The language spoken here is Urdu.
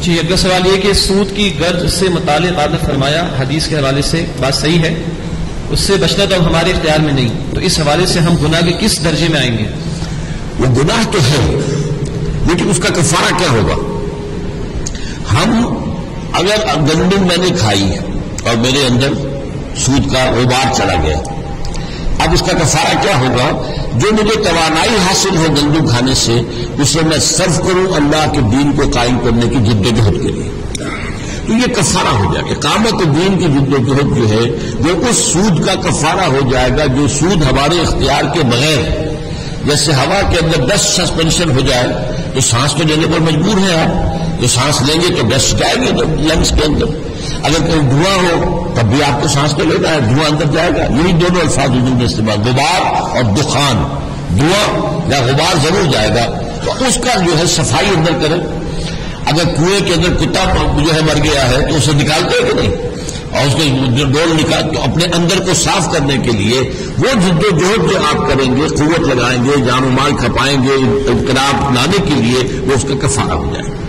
جی اگلا سوال یہ کہ سود کی گرج سے متعلق آپ نے فرمایا حدیث کے حوالے سے بات صحیح ہے، اس سے بچنا تو ہمارے اختیار میں نہیں، تو اس حوالے سے ہم گناہ کے کس درجے میں آئیں گے؟ وہ گناہ تو ہے لیکن اس کا کفارہ کیا ہوگا؟ ہم اگر گندم میں نے کھائی اور میرے اندر سود کا غبار چلا گیا، اب اس کا کفارہ کیا ہوگا؟ جو مجھے توانائی حاصل ہو گندم کھانے سے اسے میں صرف کروں اللہ کے دین کو قائم کرنے کی جدوجہد کے لیے، تو یہ کفارہ ہو جائے گا۔ اقامت دین کی جدوجہد جو ہے وہ اس سود کا کفارہ ہو جائے گا جو سود ہمارے اختیار کے بغیر، جیسے ہوا کے اندر ڈسٹ سسپینشن ہو جائے تو سانس تو لینے پر مجبور ہیں آپ، جو سانس لیں گے تو ڈسٹ جائے گی لنگس کے اندر، اگر کوئی دھواں ہو تب بھی آپ کو سانس تو لینا ہے، دھواں اندر جائے گا۔ یہی دونوں الفاظ اردو میں استعمال، غبار اور دخان، دھواں یا غبار ضرور جائے گا، تو اس کا جو ہے صفائی اندر کریں۔ اگر کنویں کے اندر کتا جو ہے مر گیا ہے تو اسے نکالتے ہیں کہ نہیں، اور اس کے ڈول نکال، تو اپنے اندر کو صاف کرنے کے لیے وہ جدوجہد جو آپ کریں گے، قوت لگائیں گے، جان و مال کھپائیں گے انقلاب لانے کے لیے، وہ اس کا کفارہ ہو جائے گا۔